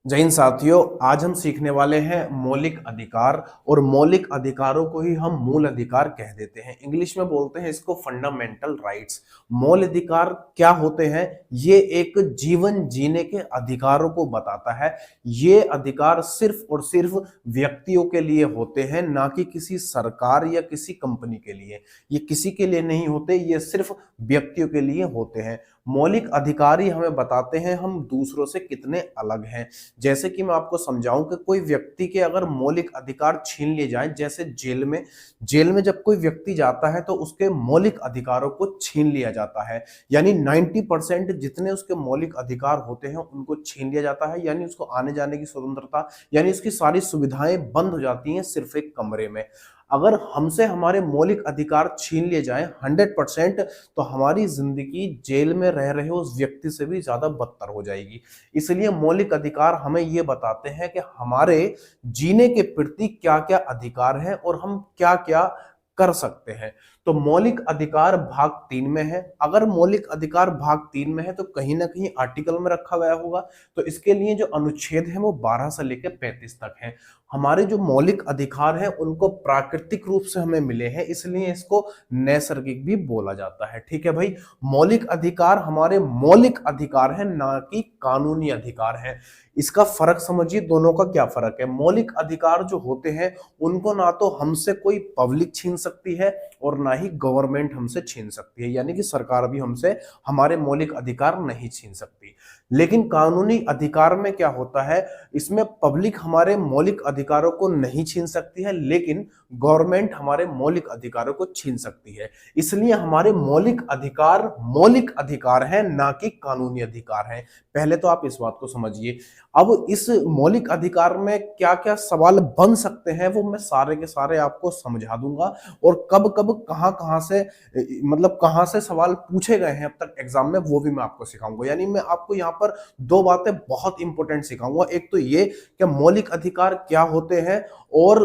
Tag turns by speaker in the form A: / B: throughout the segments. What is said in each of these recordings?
A: जय हिंद साथियों, आज हम सीखने वाले हैं मौलिक अधिकार। और मौलिक अधिकारों को ही हम मूल अधिकार कह देते हैं। इंग्लिश में बोलते हैं इसको फंडामेंटल राइट्स। मौल अधिकार क्या होते हैं? ये एक जीवन जीने के अधिकारों को बताता है। ये अधिकार सिर्फ और सिर्फ व्यक्तियों के लिए होते हैं, ना कि किसी सरकार या किसी कंपनी के लिए। ये किसी के लिए नहीं होते, ये सिर्फ व्यक्तियों के लिए होते हैं। मौलिक अधिकार ही हमें बताते हैं हम दूसरों से कितने अलग हैं। जैसे कि मैं आपको समझाऊं कि कोई व्यक्ति के अगर मौलिक अधिकार छीन लिए जाएं, जैसे जेल में जब कोई व्यक्ति जाता है तो उसके मौलिक अधिकारों को छीन लिया जाता है। यानी 90% जितने उसके मौलिक अधिकार होते हैं उनको छीन लिया जाता है। यानी उसको आने जाने की स्वतंत्रता, यानी उसकी सारी सुविधाएं बंद हो जाती हैं सिर्फ एक कमरे में। अगर हमसे हमारे मौलिक अधिकार छीन लिए जाएं 100%, तो हमारी जिंदगी जेल में रह रहे उस व्यक्ति से भी ज्यादा बदतर हो जाएगी। इसलिए मौलिक अधिकार हमें ये बताते हैं कि हमारे जीने के प्रति क्या क्या अधिकार हैं और हम क्या क्या कर सकते हैं। तो मौलिक अधिकार भाग 3 में है। अगर मौलिक अधिकार भाग 3 में है तो कहीं ना कहीं आर्टिकल में रखा गया होगा। तो इसके लिए जो अनुच्छेद है वो 12 से लेकर 35 तक है। हमारे जो मौलिक अधिकार हैं उनको प्राकृतिक रूप से हमें मिले हैं, इसलिए इसको नैसर्गिक भी बोला जाता है। ठीक है भाई, मौलिक अधिकार हमारे मौलिक अधिकार है, ना कि कानूनी अधिकार है। इसका फर्क समझिए, दोनों का क्या फर्क है। मौलिक अधिकार जो होते हैं उनको ना तो हमसे कोई पब्लिक छीन सकती है और ना ही गवर्नमेंट हमसे छीन सकती है, यानी कि सरकार भी हमसे हमारे मौलिक अधिकार नहीं छीन सकती। लेकिन कानूनी अधिकार में क्या होता है, इसमें पब्लिक हमारे मौलिक अधिकारों को नहीं छीन सकती है, लेकिन गवर्नमेंट हमारे मौलिक अधिकारों को छीन सकती है। इसलिए हमारे मौलिक अधिकार हैं, ना कि कानूनी अधिकार हैं। पहले तो आप इस बात को समझिए। अब इस मौलिक अधिकार में क्या क्या सवाल बन सकते हैं वो मैं सारे के सारे आपको समझा दूंगा। और कब कब कहां कहां से मतलब कहां से सवाल पूछे गए हैं अब तक एग्जाम में, वो भी मैं आपको सिखाऊंगा। यानी मैं आपको यहाँ पर दो बातें बहुत इंपॉर्टेंट सिखाऊंगा। एक तो ये कि मौलिक अधिकार क्या होते हैं और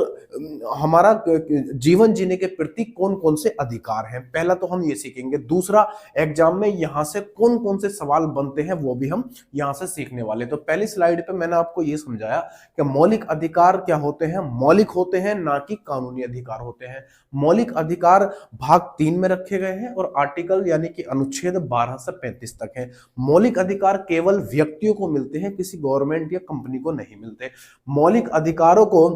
A: हमारा जीवन जीने के प्रति कौन कौन से अधिकार हैं, पहला तो हम ये सीखेंगे। दूसरा, एग्जाम में यहां से कौन कौन से सवाल बनते हैं वो भी हम यहां से सीखने वाले। तो पहली स्लाइड पे मैंने आपको ये समझाया कि मौलिक अधिकार क्या होते हैं। मौलिक होते हैं, ना कि कानूनी अधिकार होते हैं। मौलिक अधिकार भाग 3 में रखे गए हैं और आर्टिकल यानी कि अनुच्छेद 12 से 35 तक है। मौलिक अधिकार केवल व्यक्तियों को मिलते हैं, किसी गवर्नमेंट या कंपनी को नहीं मिलते। मौलिक अधिकारों को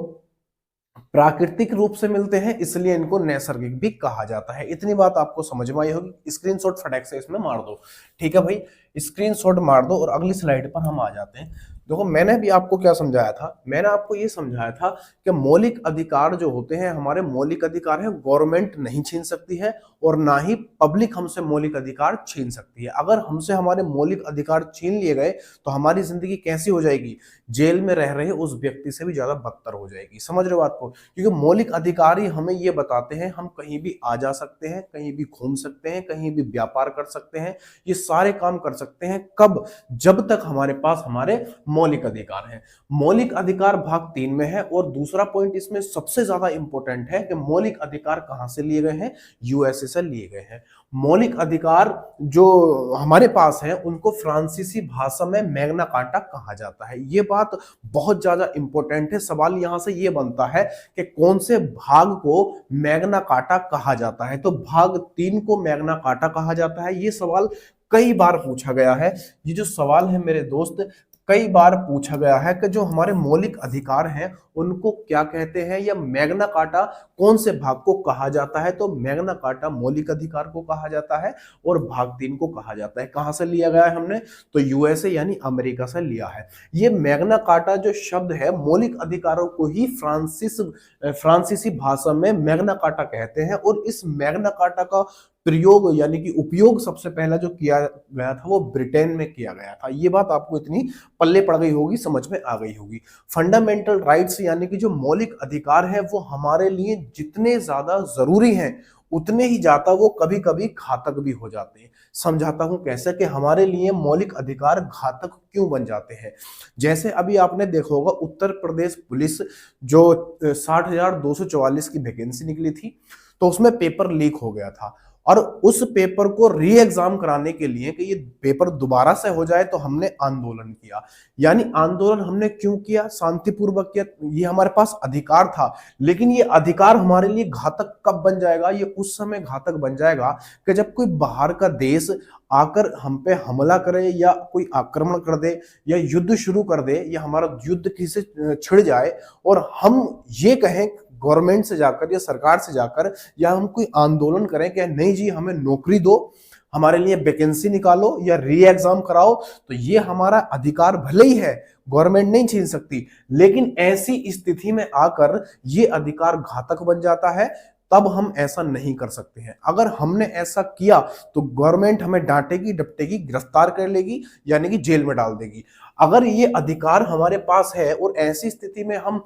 A: प्राकृतिक रूप से मिलते हैं, इसलिए इनको नैसर्गिक भी कहा जाता है। इतनी बात आपको समझ में आई होगी। स्क्रीनशॉट फटाक से इसमें मार दो। ठीक है भाई, स्क्रीनशॉट मार दो और अगली स्लाइड पर हम आ जाते हैं। देखो, मैंने भी आपको क्या समझाया था, मैंने आपको ये समझाया था कि मौलिक अधिकार जो होते हैं हमारे मौलिक अधिकार हैं, गवर्नमेंट नहीं छीन सकती है और ना ही पब्लिक हमसे मौलिक अधिकार छीन सकती है। अगर हमसे हमारे मौलिक अधिकार छीन लिए गए तो हमारी जिंदगी कैसी हो जाएगी? जेल में रह रहे उस व्यक्ति से भी ज्यादा बदतर हो जाएगी। समझ रहे हो बात को? क्योंकि मौलिक अधिकार ही हमें ये बताते हैं हम कहीं भी आ जा सकते हैं, कहीं भी घूम सकते हैं, कहीं भी व्यापार कर सकते हैं, ये सारे काम कर सकते हैं। कब? जब तक हमारे पास हमारे मौलिक अधिकार हैं। मौलिक अधिकार भाग 3 में है। और दूसरा पॉइंट इसमें सबसे ज्यादा इंपॉर्टेंट है कि मौलिक अधिकार कहां से लिए गए हैं? यूएसए से लिए गए हैं। मौलिक अधिकार जो हमारे पास है उनको फ्रांसीसी भाषा में मैग्ना कार्टा कहा जाता है। ये बात बहुत ज्यादा इंपॉर्टेंट है। सवाल यहां से ये बनता है कि कौन से भाग को मैग्ना कार्टा कहा जाता है। तो भाग 3 को मैग्ना कार्टा कहा जाता है। ये सवाल कई बार पूछा गया है। ये जो सवाल है मेरे दोस्त, कई बार पूछा गया है कि जो हमारे मौलिक अधिकार हैं उनको क्या कहते हैं, या मैग्ना कार्टा कौन से भाग को कहा जाता है। तो मैग्ना कार्टा मौलिक अधिकार को कहा जाता है और भाग 3 को कहा जाता है। कहां से लिया गया है हमने? तो यूएसए यानी अमेरिका से लिया है। ये मैग्ना कार्टा जो शब्द है, मौलिक अधिकारों को ही फ्रांसीसी भाषा में मैग्ना कार्टा कहते हैं। और इस मैग्ना कार्टा का प्रयोग यानी कि उपयोग सबसे पहला जो किया गया था वो ब्रिटेन में किया गया था। ये बात आपको इतनी पल्ले पड़ गई होगी, समझ में आ गई होगी। फंडामेंटल राइट्स यानी कि जो मौलिक अधिकार है वो हमारे लिए जितने ज्यादा जरूरी हैं उतने ही ज्यादा वो कभी कभी घातक भी हो जाते हैं। समझाता हूं कैसे कि हमारे लिए मौलिक अधिकार घातक क्यों बन जाते हैं। जैसे अभी आपने देखा होगा उत्तर प्रदेश पुलिस जो 60,244 की वैकेंसी निकली थी, तो उसमें पेपर लीक हो गया था। और उस पेपर को री एग्जाम कराने के लिए कि ये पेपर दोबारा से हो जाए, तो हमने आंदोलन किया। यानी आंदोलन हमने क्यों किया? शांतिपूर्वक किया। ये हमारे पास अधिकार था, लेकिन ये अधिकार हमारे लिए घातक कब बन जाएगा? ये उस समय घातक बन जाएगा कि जब कोई बाहर का देश आकर हम पे हमला करे, या कोई आक्रमण कर दे, या युद्ध शुरू कर दे, या हमारा युद्ध किसी से छिड़ जाए, और हम ये कहें गवर्नमेंट से जाकर या सरकार से जाकर, या हम कोई आंदोलन करें कि नहीं जी हमें नौकरी दो, हमारे लिए वैकेंसी निकालो या री एग्जाम कराओ, तो ये हमारा अधिकार भले ही है, गवर्नमेंट नहीं छीन सकती, लेकिन ऐसी स्थिति में आकर ये अधिकार घातक बन जाता है। तब हम ऐसा नहीं कर सकते हैं। अगर हमने ऐसा किया तो गवर्नमेंट हमें डांटेगी, डपटेगी, गिरफ्तार कर लेगी, यानी कि जेल में डाल देगी। अगर ये अधिकार हमारे पास है और ऐसी स्थिति में हम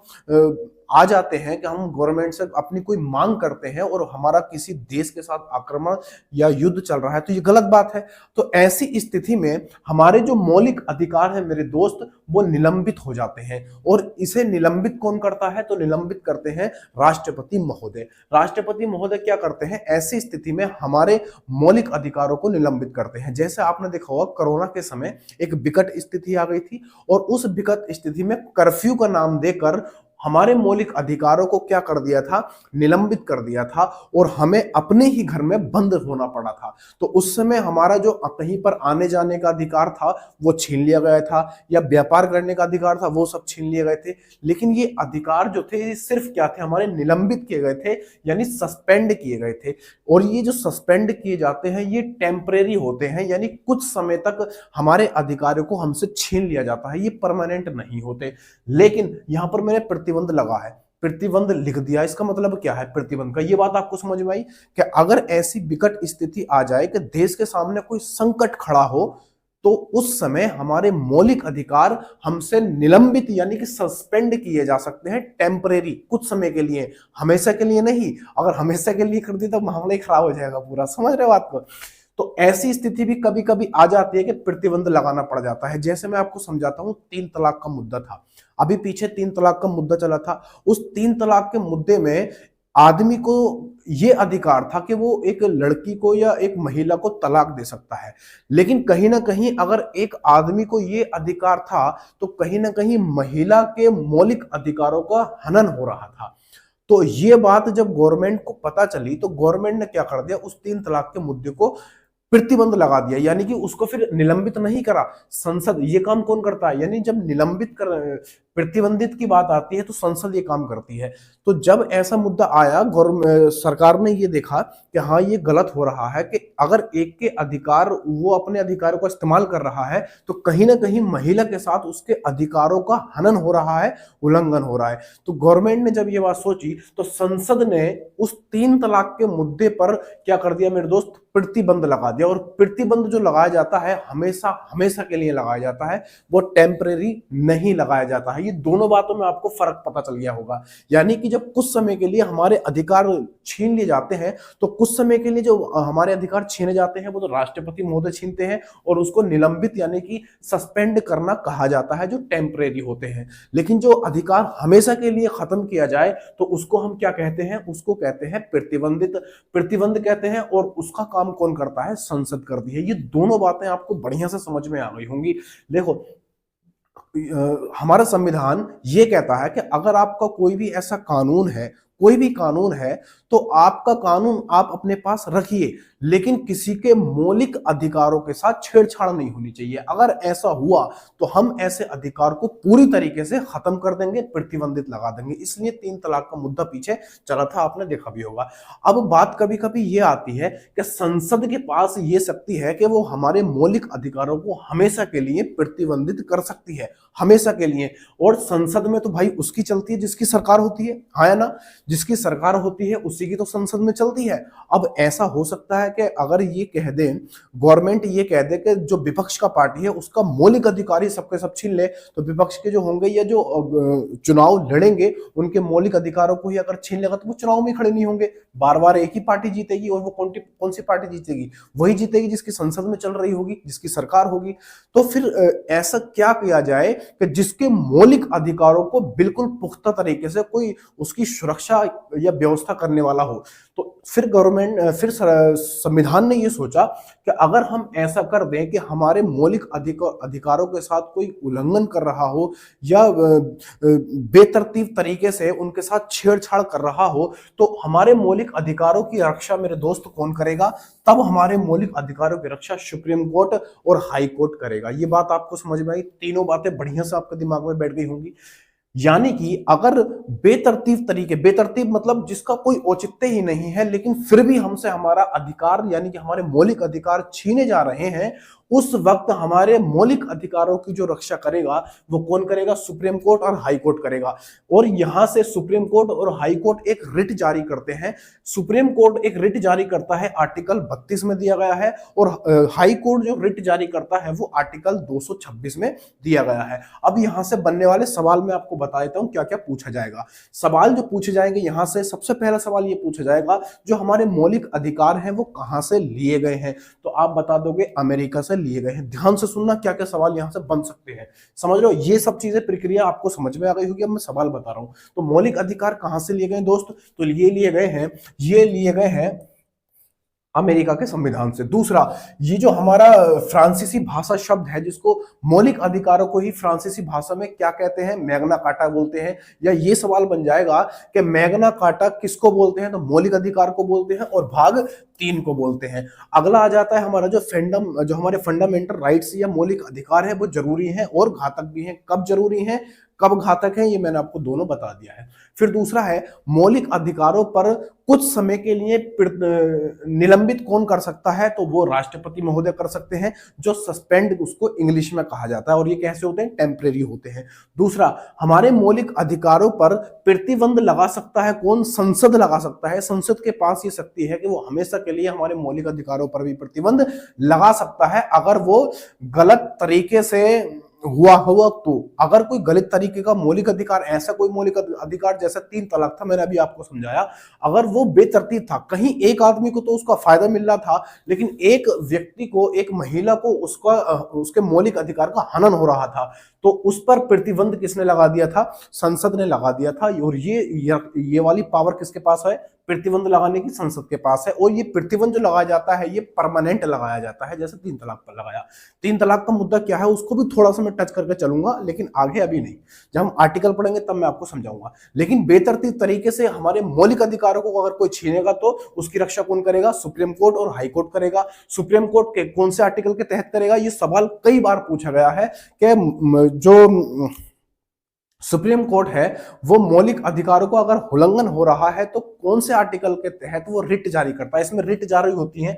A: आ जाते हैं कि हम गवर्नमेंट से अपनी कोई मांग करते हैं और हमारा किसी देश के साथ आक्रमण या युद्ध चल रहा है, तो ये गलत बात है। तो ऐसी स्थिति में हमारे जो मौलिक अधिकार है मेरे दोस्त, वो निलंबित हो जाते हैं। और इसे निलंबित कौन करता है? तो निलंबित करते हैं राष्ट्रपति महोदय। राष्ट्रपति महोदय क्या करते हैं? ऐसी स्थिति में हमारे मौलिक अधिकारों को निलंबित करते हैं। जैसे आपने देखा होगा कोरोना के समय एक विकट स्थिति आ गई थी, और उस विकट स्थिति में कर्फ्यू का नाम देकर हमारे मौलिक अधिकारों को क्या कर दिया था? निलंबित कर दिया था, और हमें अपने ही घर में बंद होना पड़ा था। तो उस समय हमारा जो कहीं पर आने जाने का अधिकार था वो छीन लिया गया था, या व्यापार करने का अधिकार था वो सब छीन लिए गए थे। लेकिन ये अधिकार जो थे ये सिर्फ क्या थे? हमारे निलंबित किए गए थे, यानी सस्पेंड किए गए थे। और ये जो सस्पेंड किए जाते हैं ये टेम्परेरी होते हैं, यानी कुछ समय तक हमारे अधिकारों को हमसे छीन लिया जाता है, ये परमानेंट नहीं होते। लेकिन यहां पर मैंने प्रतिबंध लगा है, प्रतिबंध लिख दिया, इसका मतलब क्या है प्रतिबंध का? ये बात आपको समझ में आई कि अगर ऐसी विकट स्थिति आ जाए कि देश के सामने कोई संकट खड़ा हो, तो उस समय हमारे मौलिक अधिकार हमसे निलंबित यानी कि सस्पेंड किए जा सकते हैं, टेम्परेरी, कुछ समय के लिए, हमेशा के लिए नहीं। अगर हमेशा के लिए कर दी तो मामला ही खराब हो जाएगा पूरा, समझ रहे हो बात को? तो ऐसी स्थिति भी कभी कभी आ जाती है कि प्रतिबंध लगाना पड़ जाता है। जैसे मैं आपको समझाता हूं, 3 तलाक का मुद्दा था, अभी पीछे 3 तलाक का मुद्दा चला था। उस 3 तलाक के मुद्दे में आदमी को ये अधिकार था कि वो एक लड़की को या एक महिला को तलाक दे सकता है। लेकिन कहीं ना कहीं अगर एक आदमी को ये अधिकार था, तो कहीं ना कहीं महिला के मौलिक अधिकारों का हनन हो रहा था। तो ये बात जब गवर्नमेंट को पता चली, तो गवर्नमेंट ने क्या कर दिया? उस 3 तलाक के मुद्दे को प्रतिबंध लगा दिया, यानी कि उसको फिर निलंबित नहीं करा। संसद ये काम कौन करता है? यानी जब निलंबित कर प्रतिबंधित की बात आती है तो संसद ये काम करती है। तो जब ऐसा मुद्दा आया, सरकार ने ये देखा कि हाँ ये गलत हो रहा है, कि अगर एक के अधिकार, वो अपने अधिकारों का इस्तेमाल कर रहा है, तो कहीं ना कहीं महिला के साथ उसके अधिकारों का हनन हो रहा है, उल्लंघन हो रहा है। तो गवर्नमेंट ने जब ये बात सोची, तो संसद ने उस 3 तलाक के मुद्दे पर क्या कर दिया मेरे दोस्त? प्रतिबंध लगा दिया। और प्रतिबंध जो लगाया जाता है हमेशा हमेशा के लिए लगाया जाता है, वो टेम्परेरी नहीं लगाया जाता है। ये दोनों बातों में आपको फर्क पता चल गया होगा। यानी कि जब कुछ समय के लिए हमारे अधिकार छीन लिए जाते हैं, तो कुछ समय के लिए जो हमारे अधिकार छीने जाते हैं वो तो राष्ट्रपति महोदय छीनते हैं, और उसको निलंबित यानी कि सस्पेंड करना कहा जाता है, जो टेम्परेरी होते हैं। लेकिन जो अधिकार हमेशा के लिए खत्म किया जाए, तो उसको हम क्या कहते हैं? उसको कहते हैं प्रतिबंधित, प्रतिबंध कहते हैं। और उसका काम कौन करता है? संसद करती है। ये दोनों बातें आपको बढ़िया से समझ में आ गई होंगी। देखो, हमारा संविधान ये कहता है कि अगर आपका कोई भी ऐसा कानून है, कोई भी कानून है, तो आपका कानून आप अपने पास रखिए, लेकिन किसी के मौलिक अधिकारों के साथ छेड़छाड़ नहीं होनी चाहिए। अगर ऐसा हुआ तो हम ऐसे अधिकार को पूरी तरीके से खत्म कर देंगे, प्रतिबंधित लगा देंगे। इसलिए 3 तलाक का मुद्दा पीछे चला था, आपने देखा भी होगा। अब बात कभी कभी ये आती है कि संसद के पास ये शक्ति है कि वो हमारे मौलिक अधिकारों को हमेशा के लिए प्रतिबंधित कर सकती है, हमेशा के लिए। और संसद में तो भाई उसकी चलती है जिसकी सरकार होती है, हाँ या ना? जिसकी सरकार होती है उसी की तो संसद में चलती है। अब ऐसा हो सकता है कि अगर ये कह दे, गवर्नमेंट ये कह दे कि जो विपक्ष का पार्टी है उसका मौलिक अधिकार ही सबके सब छीन ले, तो विपक्ष के जो होंगे या जो चुनाव लड़ेंगे उनके मौलिक अधिकारों को ही अगर छीन लेगा, तो वो चुनाव में खड़े नहीं होंगे। बार बार एक ही पार्टी जीतेगी, और वो कौन सी पार्टी जीतेगी? वही जीतेगी जिसकी संसद में चल रही होगी, जिसकी सरकार होगी। तो फिर ऐसा क्या किया जाए कि जिसके मौलिक अधिकारों को बिल्कुल पुख्ता तरीके से कोई उसकी सुरक्षा रखा या व्यवस्था करने वाला हो। तो फिर फिर संविधान ने ये सोचा कि अगर हम ऐसा कर दें कि हमारे मौलिक अधिकारों के साथ कोई उल्लंघन कर रहा हो या बेतरतीब तरीके से उनके साथ छेड़छाड़ कर रहा हो, तो हमारे मौलिक अधिकारों की रक्षा मेरे दोस्त कौन करेगा? तब हमारे मौलिक अधिकारों की रक्षा सुप्रीम कोर्ट और हाई कोर्ट करेगा। ये बात आपको समझ में आई? तीनों बातें बढ़िया से आपके दिमाग में बैठ गई होंगी। यानी कि अगर बेतरतीब मतलब जिसका कोई औचित्य ही नहीं है, लेकिन फिर भी हमसे हमारा अधिकार यानी कि हमारे मौलिक अधिकार छीने जा रहे हैं, उस वक्त हमारे मौलिक अधिकारों की जो रक्षा करेगा वो कौन करेगा? सुप्रीम कोर्ट और हाई कोर्ट करेगा। और यहां से सुप्रीम कोर्ट और हाई कोर्ट एक रिट जारी करते हैं। सुप्रीम कोर्ट एक रिट जारी करता है, आर्टिकल 32 में दिया गया है, और हाई कोर्ट जो रिट जारी करता है वो आर्टिकल 226 में दिया गया है। अब यहां से बनने वाले सवाल में आपको बता देता हूं क्या क्या पूछा जाएगा। सवाल जो पूछे जाएंगे यहां से, सबसे पहला सवाल ये पूछा जाएगा जो हमारे मौलिक अधिकार हैं वो कहां से लिए गए हैं? तो आप बता दोगे अमेरिका से लिए गए हैं। ध्यान से सुनना क्या क्या सवाल यहां से बन सकते हैं, समझ लो। ये सब चीजें प्रक्रिया आपको समझ में आ गई होगी। अब मैं सवाल बता रहा हूं। तो मौलिक अधिकार कहां से लिए गए दोस्त? तो ये लिए गए हैं अमेरिका के संविधान से। दूसरा, ये जो हमारा फ्रांसीसी भाषा शब्द है, जिसको मौलिक अधिकारों को ही फ्रांसीसी भाषा में क्या कहते हैं? मैग्ना कार्टा बोलते हैं। या ये सवाल बन जाएगा कि मैग्ना कार्टा किसको बोलते हैं? तो मौलिक अधिकार को बोलते हैं, और भाग 3 को बोलते हैं। अगला आ जाता है हमारा जो हमारे फंडामेंटल राइट्स या मौलिक अधिकार है वो जरूरी है और घातक भी है। कब जरूरी है, कब घातक है, ये मैंने आपको दोनों बता दिया है। फिर दूसरा है मौलिक अधिकारों पर कुछ समय के लिए निलंबित कौन कर सकता है? तो वो राष्ट्रपति महोदय कर सकते हैं, जो सस्पेंड उसको इंग्लिश में कहा जाता है। और ये कैसे होते हैं? टेम्परेरी होते हैं। दूसरा, हमारे मौलिक अधिकारों पर प्रतिबंध लगा सकता है कौन? संसद लगा सकता है। संसद के पास ये शक्ति है कि वो हमेशा के लिए हमारे मौलिक अधिकारों पर भी प्रतिबंध लगा सकता है, अगर वो गलत तरीके से हुआ तो। अगर कोई गलत तरीके का मौलिक अधिकार, ऐसा कोई मौलिक अधिकार जैसा 3 तलाक था, मैंने अभी आपको समझाया, अगर वो बेतरतीब था, कहीं एक आदमी को तो उसका फायदा मिल रहा था, लेकिन एक व्यक्ति को, एक महिला को उसके मौलिक अधिकार का हनन हो रहा था, तो उस पर प्रतिबंध किसने लगा दिया था? संसद ने लगा दिया था। और ये वाली पावर किसके पास है? प्रतिबंध लगाने की संसद के पास है। और ये प्रतिबंध जो लगाया जाता है ये परमानेंट लगाया जाता है, जैसे 3 तलाक पर लगाया। 3 तलाक का मुद्दा क्या है उसको भी थोड़ा सा मैं टच करके चलूंगा, लेकिन आगे अभी नहीं। जब हम आर्टिकल पढ़ेंगे तब मैं आपको समझाऊंगा। लेकिन बेतरतीब तरीके से हमारे मौलिक अधिकारों को अगर कोई छीनेगा तो उसकी रक्षा कौन करेगा? सुप्रीम कोर्ट और हाई कोर्ट करेगा। सुप्रीम कोर्ट के कौन से आर्टिकल के तहत करेगा? ये सवाल कई बार पूछा गया है कि जो सुप्रीम कोर्ट है वो मौलिक अधिकारों को अगर उल्लंघन हो रहा है तो कौन से आर्टिकल के तहत वो रिट जारी करता है। इसमें रिट जारी होती है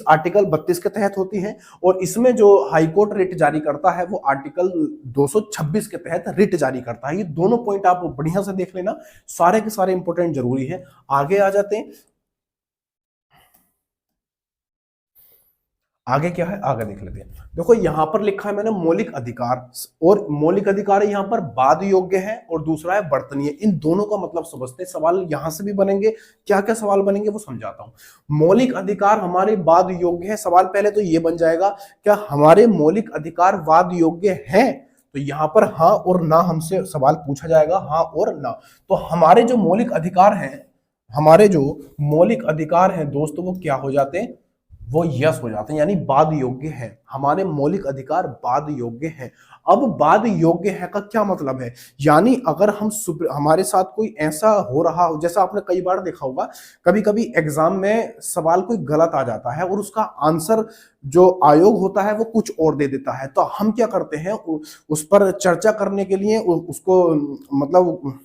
A: आर्टिकल 32 के तहत होती है, और इसमें जो हाई कोर्ट रिट जारी करता है वो आर्टिकल 226 के तहत रिट जारी करता है। ये दोनों पॉइंट आप बढ़िया से देख लेना, सारे के सारे इंपोर्टेंट जरूरी है। आगे आ जाते हैं। आगे क्या है, आगे देख लेते हैं। देखो यहां पर लिखा है मैंने मौलिक अधिकार, और मौलिक अधिकार यहां पर बाद योग्य है और दूसरा है वर्तनीय। इन दोनों का मतलब समझते हैं। सवाल यहां से भी बनेंगे, क्या क्या सवाल बनेंगे वो समझाता हूं। मौलिक अधिकार हमारे बाद योग्य है। सवाल पहले तो ये बन जाएगा, क्या हमारे मौलिक अधिकार वाद योग्य हैं? तो यहां पर हाँ और ना हमसे सवाल पूछा जाएगा, हाँ और ना। तो हमारे जो मौलिक अधिकार हैं दोस्तों, वो क्या हो जाते हैं? वो यस हो जाते हैं, यानी बाद योग्य है। हमारे मौलिक अधिकार बाद योग्य हैं। अब बाद योग्य है का क्या मतलब है? यानी अगर हमारे साथ कोई ऐसा हो रहा हो, जैसा आपने कई बार देखा होगा, कभी कभी एग्जाम में सवाल कोई गलत आ जाता है और उसका आंसर जो आयोग होता है वो कुछ और दे देता है, तो हम क्या करते हैं, उस पर चर्चा करने के लिए उसको मतलब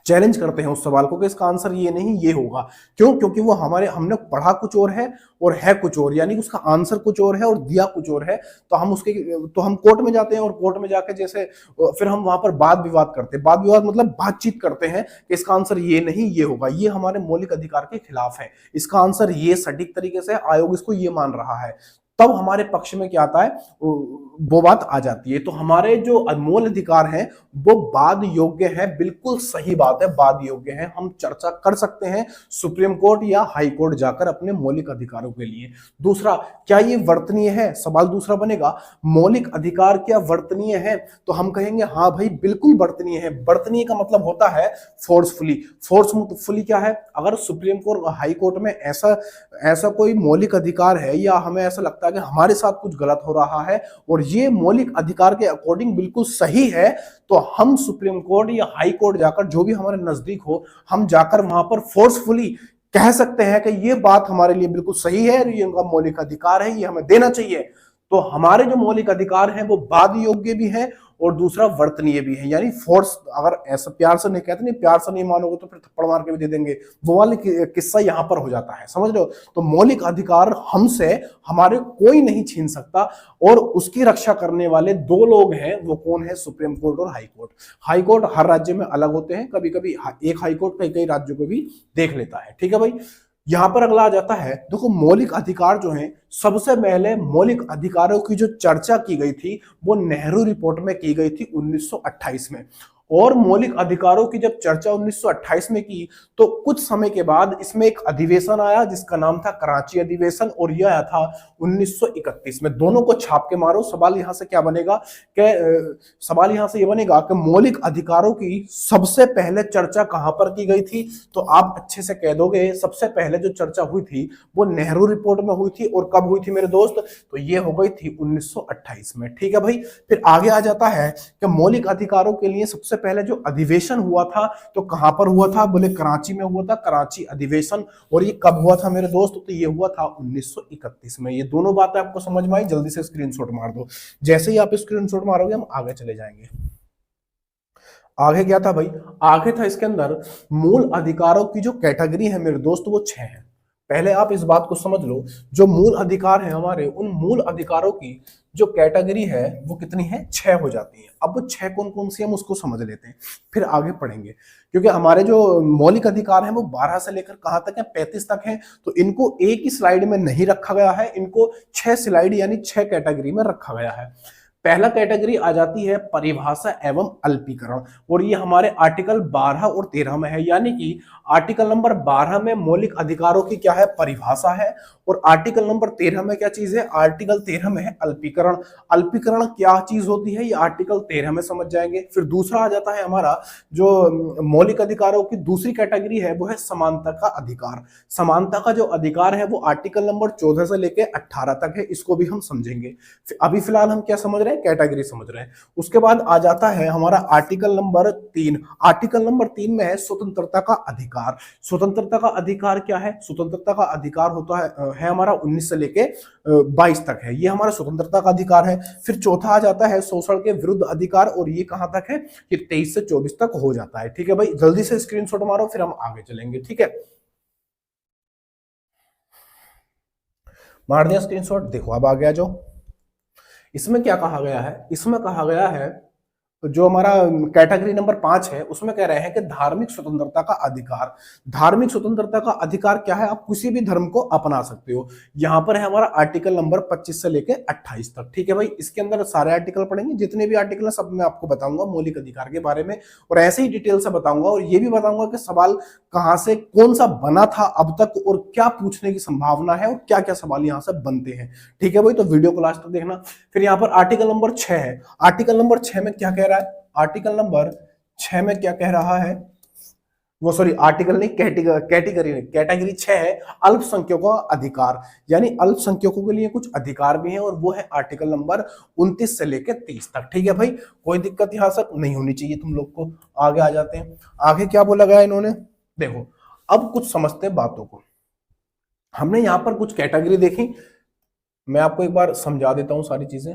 A: चैलेंज करते हैं उस सवाल को कि इसका आंसर ये नहीं ये होगा। क्यों? क्योंकि वो हमने पढ़ा कुछ और है और है कुछ और, यानी उसका आंसर कुछ और है और दिया कुछ और है। तो हम कोर्ट में जाते हैं और कोर्ट में जाके जैसे फिर हम वहां पर वाद विवाद करते हैं। वाद विवाद मतलब बातचीत करते हैं कि इसका आंसर ये नहीं ये होगा। ये हमारे मौलिक अधिकार के खिलाफ है। इसका आंसर ये सटीक तरीके से आयोग इसको ये मान रहा है। तब हमारे पक्ष में क्या आता है, वो बात आ जाती है। तो हमारे जो अनमोल अधिकार हैं वो वाद योग्य है, बिल्कुल सही बात है, वाद योग्य है, हम चर्चा कर सकते हैं सुप्रीम कोर्ट या हाई कोर्ट जाकर अपने मौलिक अधिकारों के लिए। दूसरा, क्या ये वर्तनीय है, सवाल दूसरा बनेगा, मौलिक अधिकार क्या वर्तनीय है? तो हम कहेंगे हाँ भाई बिल्कुल वर्तनीय है। वर्तनीय का मतलब होता है फोर्सफुली। फोर्सफुली क्या है? अगर सुप्रीम कोर्ट और हाई कोर्ट में ऐसा ऐसा कोई मौलिक अधिकार है या हमें ऐसा लगता है कि हमारे साथ कुछ गलत हो रहा है और ये मौलिक अधिकार के अकॉर्डिंग बिल्कुल सही है, तो हम सुप्रीम कोर्ट या हाई कोर्ट जाकर, जो भी हमारे नजदीक हो, हम जाकर वहां पर फोर्सफुली कह सकते हैं कि ये बात हमारे लिए बिल्कुल सही है, ये उनका मौलिक अधिकार है, ये हमें देना चाहिए। तो हमारे जो मौलिक अधिकार हैं वो वाद योग्य भी हैं और दूसरा वर्तनीय भी है। यानी फोर्स, अगर ऐसा प्यार से नहीं कहते, नहीं प्यार से नहीं मानोगे तो फिर थप्पड़ मार के भी दे देंगे, वो वाले किस्सा यहाँ पर हो जाता है, समझ रहे हो? तो मौलिक अधिकार हमसे हमारे कोई नहीं छीन सकता और उसकी रक्षा करने वाले दो लोग हैं, वो कौन है? सुप्रीम कोर्ट और हाई कोर्ट। हाई कोर्ट हर राज्य में अलग होते हैं, कभी कभी एक हाई कोर्ट कई कई राज्यों को भी देख लेता है, ठीक है भाई। यहां पर अगला आ जाता है, देखो मौलिक अधिकार जो है, सबसे पहले मौलिक अधिकारों की जो चर्चा की गई थी वो नेहरू रिपोर्ट में की गई थी 1928 में। और मौलिक अधिकारों की जब चर्चा 1928 में की तो कुछ समय के बाद इसमें एक अधिवेशन आया जिसका नाम था कराची अधिवेशन, और यह आया था 1931 में। दोनों को छाप के मारो। सवाल यहां से क्या बनेगा सवाल यहां से यह बनेगा कि मौलिक अधिकारों की सबसे पहले चर्चा कहां पर की गई थी? तो आप अच्छे से कह दोगे, सबसे पहले जो चर्चा हुई थी वो नेहरू रिपोर्ट में हुई थी। और कब हुई थी मेरे दोस्त? तो ये हो गई थी 1928 में, ठीक है भाई। फिर आगे आ जाता है कि मौलिक अधिकारों के लिए सबसे पहले जो अधिवेशन हुआ था तो कहां पर हुआ था? बोले कराची में हुआ था, कराची अधिवेशन। और ये कब हुआ था मेरे दोस्त? तो ये हुआ था 1931 में। ये दोनों बातें आपको समझ में आई? जल्दी से स्क्रीनशॉट मार दो। जैसे ही आप स्क्रीनशॉट मारोगे हम आगे चले जाएंगे। आगे क्या था भाई? आगे था इसके अंदर मूल अधिकारों की जो कैटेगरी है मेरे दोस्त वो 6 है। पहले आप इस बात को समझ लो, जो मूल अधिकार है हमारे, उन मूल अधिकारों की जो कैटेगरी है वो कितनी है? 6 हो जाती है। अब वो 6 कौन कौन सी हम उसको समझ लेते हैं, फिर आगे पढ़ेंगे। क्योंकि हमारे जो मौलिक अधिकार हैं वो 12 से लेकर कहां तक है? 35 तक है। तो इनको एक ही स्लाइड में नहीं रखा गया है, इनको 6 स्लाइड यानी 6 कैटेगरी में रखा गया है। पहला कैटेगरी आ जाती है परिभाषा एवं अल्पीकरण, और ये हमारे आर्टिकल 12 और 13 में है। यानी कि आर्टिकल नंबर 12 में मौलिक अधिकारों की क्या है? परिभाषा है। और आर्टिकल नंबर 13 में क्या चीज है? आर्टिकल 13 में है अल्पीकरण। अल्पीकरण क्या चीज होती है ये आर्टिकल 13 में समझ जाएंगे। फिर दूसरा आ जाता है हमारा जो मौलिक अधिकारों की दूसरी कैटेगरी है वो है समानता का अधिकार। समानता का जो अधिकार है वो आर्टिकल नंबर 14 से लेकर 18 तक है, इसको भी हम समझेंगे। अभी फिलहाल हम क्या समझ रहे हैं? कैटेगरी समझ रहे हैं। उसके बाद आ जाता है हमारा आर्टिकल नंबर 3। आर्टिकल नंबर 3 में है स्वतंत्रता का अधिकार। स्वतंत्रता का अधिकार क्या है? स्वतंत्रता का अधिकार होता है हमारा 19 से लेके 22 तक है, ये हमारा स्वतंत्रता का अधिकार है। फिर चौथा आ जाता है शोषण के विरुद्ध अधिकार, और ये कहां तक है? ये 23 से 24 तक हो जाता है, ठीक है भाई। जल्दी से स्क्रीनशॉट मारो फिर हम आगे चलेंगे, ठीक है। मार दिया स्क्रीनशॉट, देखो अब आ गया। जो इसमें क्या कहा गया है? इसमें कहा गया है जो हमारा कैटेगरी नंबर 5 है उसमें कह रहे हैं कि धार्मिक स्वतंत्रता का अधिकार। धार्मिक स्वतंत्रता का अधिकार क्या है? आप किसी भी धर्म को अपना सकते हो। यहां पर है हमारा आर्टिकल नंबर 25 से लेके 28 तक, ठीक है भाई। इसके अंदर सारे आर्टिकल पढ़ेंगे, जितने भी आर्टिकल है सब मैं आपको बताऊंगा मौलिक अधिकार के बारे में, और ऐसे ही डिटेल से बताऊंगा। और ये भी बताऊंगा कि सवाल कहां से कौन सा बना था अब तक और क्या पूछने की संभावना है और क्या क्या सवाल यहां से बनते हैं, ठीक है भाई। तो वीडियो को लास्ट तक देखना। फिर यहाँ पर आर्टिकल नंबर 6 है। आर्टिकल नंबर 6 में क्या कह रहा है? आर्टिकल नंबर 6 में क्या कह रहा है? वो सॉरी आर्टिकल नहीं, कैटेगरी 6 है अल्पसंख्यकों का अधिकार। यानी अल्पसंख्यकों के लिए कुछ अधिकार भी हैं, और वो है आर्टिकल नंबर 29 से लेकर 30 तक, ठीक है भाई। कोई दिक्कत यहां से नहीं होनी चाहिए तुम लोग को। आगे आ जाते हैं। आगे क्या बोला गया इन्होंने? देखो अब कुछ समझते हैं बातों को। हमने यहां पर कुछ कैटेगरी देखी, मैं आपको एक बार समझा देता हूं सारी चीजें।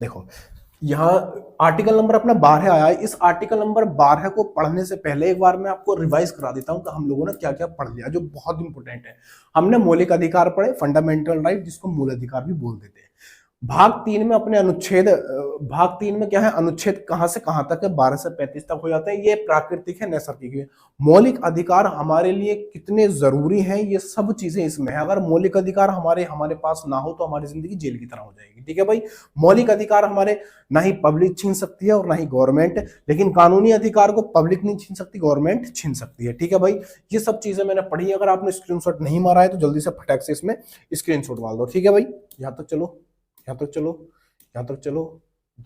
A: देखो यहाँ आर्टिकल नंबर अपना 12 आया है। इस आर्टिकल नंबर 12 को पढ़ने से पहले एक बार मैं आपको रिवाइज करा देता हूं कि हम लोगों ने क्या क्या पढ़ लिया, जो बहुत इंपॉर्टेंट है। हमने मौलिक अधिकार पढ़े, फंडामेंटल राइट, जिसको मूल अधिकार भी बोल देते हैं। भाग 3 में अपने अनुच्छेद भाग 3 में क्या है, अनुच्छेद कहां से कहां तक है, 12 से 35 तक हो जाते हैं। ये प्राकृतिक है, नैसर्गिक है। मौलिक अधिकार हमारे लिए कितने जरूरी हैं, ये सब चीजें इसमें है। अगर मौलिक अधिकार हमारे हमारे पास ना हो तो हमारी जिंदगी जेल की तरह हो जाएगी। ठीक है भाई, मौलिक अधिकार हमारे ना ही पब्लिक छीन सकती है और ना ही गवर्नमेंट, लेकिन कानूनी अधिकार को पब्लिक नहीं छीन सकती, गवर्नमेंट छीन सकती है। ठीक है भाई, ये सब चीजें मैंने पढ़ी। अगर आपने स्क्रीनशॉट नहीं मारा है तो जल्दी से फटाक से इसमें स्क्रीनशॉट मार दो। ठीक है भाई, यहां तक चलो, यहां तक चलो, यहां तक चलो।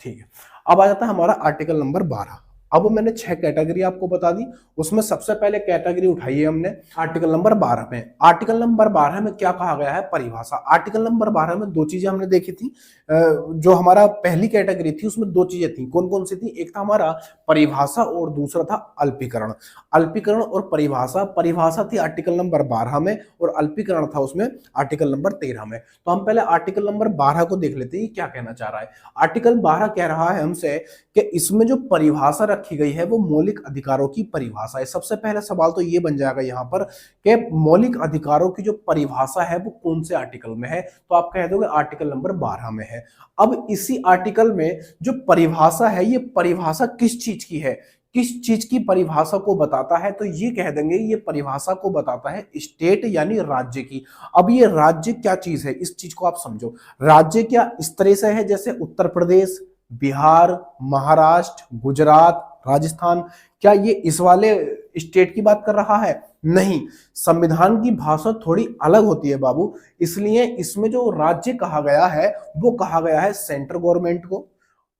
A: ठीक है, अब आ जाता है हमारा आर्टिकल नंबर 12। अब मैंने 6 कैटेगरी आपको बता दी, उसमें सबसे पहले कैटेगरी उठाई है हमने आर्टिकल नंबर 12 में। आर्टिकल नंबर 12 में क्या कहा गया है, परिभाषा। आर्टिकल नंबर 12 में दो चीजें हमने देखी थी। जो हमारा पहली कैटेगरी थी उसमें दो चीजें थी, कौन कौन सी थी, एक था हमारा परिभाषा और दूसरा था अल्पीकरण। अल्पीकरण और परिभाषा, परिभाषा थी आर्टिकल नंबर 12 में और अल्पीकरण था उसमें आर्टिकल नंबर 13 में। तो हम पहले आर्टिकल नंबर 12 को देख लेते हैं, क्या कहना चाह रहा है। आर्टिकल 12 कह रहा है हमसे कि इसमें जो परिभाषा रखी गई है वो मौलिक अधिकारों की परिभाषा है। सबसे पहला सवाल तो ये बन जाएगा यहाँ पर कि मौलिक अधिकारों की जो परिभाषा है वो कौन से आर्टिकल में है, तो आप कह दोगे आर्टिकल नंबर 12 में है। अब इसी आर्टिकल में जो परिभाषा है, ये परिभाषा किस चीज की है, किस चीज की परिभाषा को बताता है, तो ये कह देंगे ये परिभाषा को बताता है स्टेट यानी राज्य की। अब ये राज्य क्या चीज है, इस चीज को आप समझो। राज्य क्या इस तरह से है जैसे उत्तर प्रदेश, बिहार, महाराष्ट्र, गुजरात, राजस्थान, क्या ये इस वाले स्टेट की बात कर रहा है? नहीं, संविधान की भाषा थोड़ी अलग होती है बाबू, इसलिए इसमें जो राज्य कहा गया है वो कहा गया है सेंट्रल गवर्नमेंट को,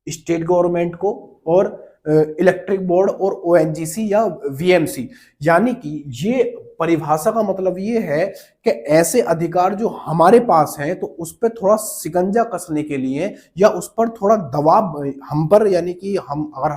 A: स्टेट गवर्नमेंट को और इलेक्ट्रिक बोर्ड और ओएनजीसी या वीएमसी। यानी कि ये परिभाषा का मतलब ये है कि ऐसे अधिकार जो हमारे पास हैं तो उस पर थोड़ा शिकंजा कसने के लिए या उस पर थोड़ा दबाव हम पर, यानी कि हम अगर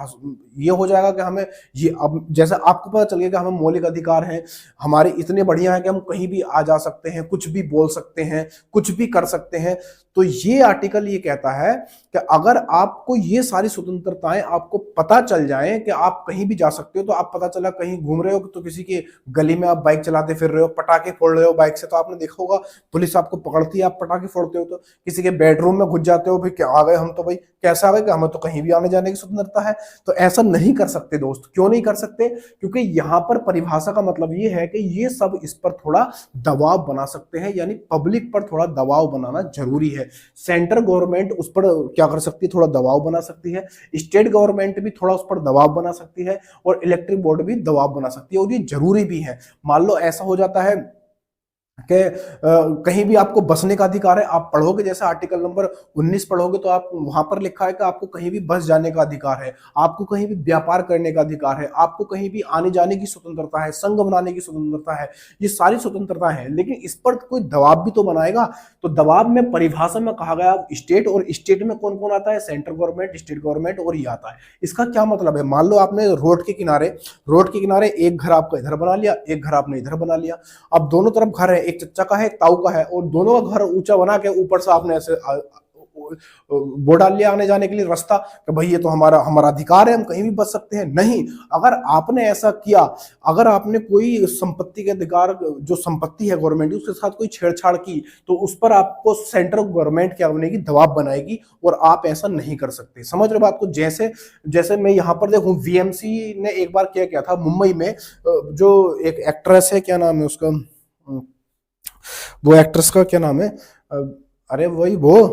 A: ये हो जाएगा कि हमें ये, अब जैसे आपको पता चल गया कि हमें मौलिक अधिकार हैं, हमारे इतने बढ़िया हैं कि हम कहीं भी आ जा सकते हैं, कुछ भी बोल सकते हैं, कुछ भी कर सकते हैं, तो ये आर्टिकल ये कहता है कि अगर आपको ये सारी स्वतंत्रताएं आपको पता चल जाए कि आप कहीं भी जा सकते हो, तो आप पता चला कहीं घूम रहे हो तो किसी के गली में आप बाइक चलाते फिर रहे हो, पटाखे फोड़ रहे हो बाइक से, तो आपने देखा होगा पुलिस आपको पकड़ती है, आप पटाखे फोड़ते हो। तो किसी के बेडरूम में घुस जाते हो, भाई क्या आ गए हम, तो भाई कैसे आ गए कि हमें तो कहीं भी आने जाने की स्वतंत्रता है। तो ऐसा नहीं कर सकते दोस्त। क्यों नहीं कर सकते? क्योंकि यहां पर परिभाषा का मतलब ये है कि ये सब इस पर थोड़ा दबाव बना सकते हैं, यानी पब्लिक पर थोड़ा दबाव बनाना जरूरी है। सेंट्रल गवर्नमेंट उस पर क्या कर सकती है, थोड़ा दबाव बना सकती है, स्टेट गवर्नमेंट भी थोड़ा उस पर दबाव बना सकती है और इलेक्ट्रिक बोर्ड भी दबाव बना सकती है, और ये जरूरी भी है। मान लो ऐसा हो जाता है कि कहीं भी आपको बसने का अधिकार है, आप पढ़ोगे जैसे आर्टिकल नंबर 19 पढ़ोगे तो आप वहां पर लिखा है कि आपको कहीं भी बस जाने का अधिकार है, आपको कहीं भी व्यापार करने का अधिकार है, आपको कहीं भी आने जाने की स्वतंत्रता है, संघ बनाने की स्वतंत्रता है, ये सारी स्वतंत्रता है। लेकिन इस पर कोई दबाव भी तो बनाएगा। तो दबाव में परिभाषा में कहा गया स्टेट, और स्टेट में कौन कौन आता है, सेंट्रल गवर्नमेंट, स्टेट गवर्नमेंट और ये आता है। इसका क्या मतलब है, मान लो आपने रोड के किनारे एक घर आपका इधर बना लिया, एक घर आपने इधर बना लिया। अब दोनों तरफ घर है, एक चच्चा का है, एक ताऊ का है, और दोनों का घर ऊंचा बना के ऊपर से आपने ऐसे वो डाल लिया आने जाने के लिए रास्ता कि भाई ये तो हमारा अधिकार है, हम कहीं भी बच सकते हैं। नहीं, अगर आपने ऐसा किया, अगर आपने कोई संपत्ति के अधिकार, जो संपत्ति है गवर्नमेंट की, उसके साथ कोई छेड़छाड़ की, तो उस पर आपको सेंट्रल गवर्नमेंट क्या बनेगी, दबाव बनाएगी, और आप ऐसा नहीं कर सकते। समझ रहे बात को? जैसे जैसे मैं यहाँ पर देखूं, वीएमसी ने एक बार क्या था मुंबई में, जो एक एक्ट्रेस है, क्या नाम है उसका, वो एक्ट्रेस का क्या नाम है, अरे वही वो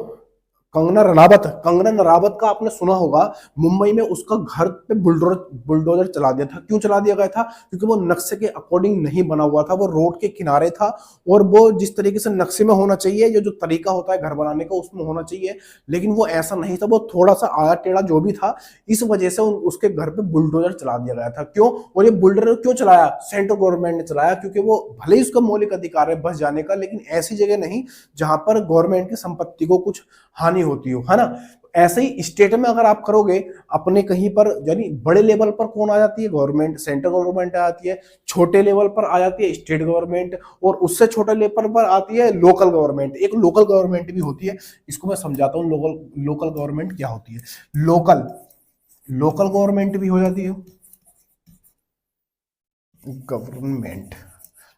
A: कंगना रनावत का आपने सुना होगा। मुंबई में उसका घर पे बुलडोजर चला दिया था। क्यों चला दिया गया था? क्योंकि वो नक्शे के अकॉर्डिंग नहीं बना हुआ था, वो रोड के किनारे था, और वो जिस तरीके से नक्शे में होना चाहिए, जो तरीका होता है घर बनाने का उसमें होना चाहिए, लेकिन वो ऐसा नहीं था, वो थोड़ा सा आड़ा टेढ़ा जो भी था। इस वजह से उसके घर पे बुलडोजर चला दिया गया था। क्यों? और ये बुलडोजर क्यों चलाया? सेंट्रल गवर्नमेंट ने चलाया, क्योंकि वो भले ही उसका मौलिक अधिकार है बस जाने का, लेकिन ऐसी जगह नहीं जहां पर गवर्नमेंट की संपत्ति को कुछ हानि होती हो, है ना। ऐसे ही स्टेट में अगर आप करोगे अपने कहीं पर, यानी बड़े लेवल पर कौन आ जाती है, गवर्नमेंट, सेंट्रल गवर्नमेंट आ जाती है, छोटे लेवल पर आ जाती है स्टेट गवर्नमेंट, और उससे छोटे लेवल पर आती है लोकल गवर्नमेंट। एक लोकल गवर्नमेंट भी होती है, इसको मैं समझाता हूँ। लोकल गवर्नमेंट क्या होती है। लोकल गवर्नमेंट भी हो जाती है गवर्नमेंट।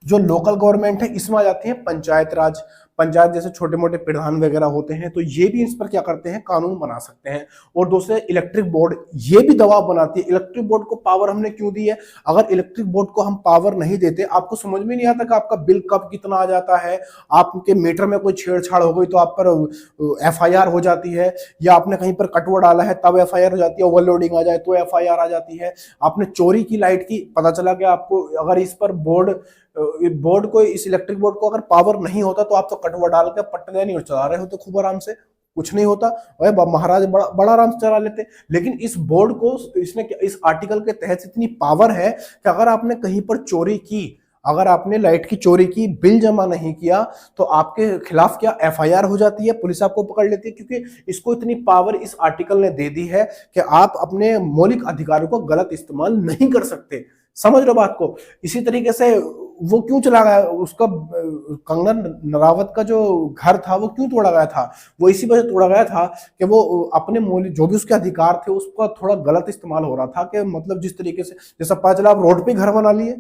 A: जो लोकल गवर्नमेंट है इसमें आ जाती है पंचायत राज। पंचायत जैसे छोटे मोटे प्रधान वगैरह होते हैं, तो ये भी इस पर क्या करते हैं, कानून बना सकते हैं। और दूसरे इलेक्ट्रिक बोर्ड, ये भी दबाव बनाती है। इलेक्ट्रिक बोर्ड को पावर हमने क्यों दी है? अगर इलेक्ट्रिक बोर्ड को हम पावर नहीं देते, आपको समझ में नहीं आता कि आपका बिल कब कितना आ जाता है, आपके मीटर में कोई छेड़छाड़ हो गई तो आप पर एफआईआर हो जाती है, या आपने कहीं पर कटवा डाला है तब एफआईआर हो जाती है, ओवरलोडिंग आ जाए तो एफआईआर आ जाती है, आपने चोरी की लाइट की, पता चला कि आपको, अगर इस पर बोर्ड को, इस इलेक्ट्रिक बोर्ड को अगर पावर नहीं होता तो आप तो कटवा डाल के पट्टे नहीं चला रहे हो तो खूब आराम से, कुछ नहीं होता, महाराज बड़ा आराम से चला लेते। लेकिन इस बोर्ड को, इसने इस आर्टिकल के तहत इतनी पावर है कि अगर आपने कहीं पर चोरी की, अगर आपने लाइट की चोरी की, बिल जमा नहीं किया, तो आपके खिलाफ क्या एफआईआर हो जाती है, पुलिस आपको पकड़ लेती है, क्योंकि इसको इतनी पावर इस आर्टिकल ने दे दी है कि आप अपने मौलिक अधिकारों को गलत इस्तेमाल नहीं कर सकते। समझ लो बात को। इसी तरीके से वो क्यों चला गया, उसका कंगना रनावत का जो घर था वो क्यों तोड़ा गया था? वो इसी वजह तोड़ा गया था कि वो अपने मौलिक जो भी उसके अधिकार थे उसका थोड़ा गलत इस्तेमाल हो रहा था, कि मतलब जिस तरीके से, जैसा पता चला आप रोड पे घर बना लिए,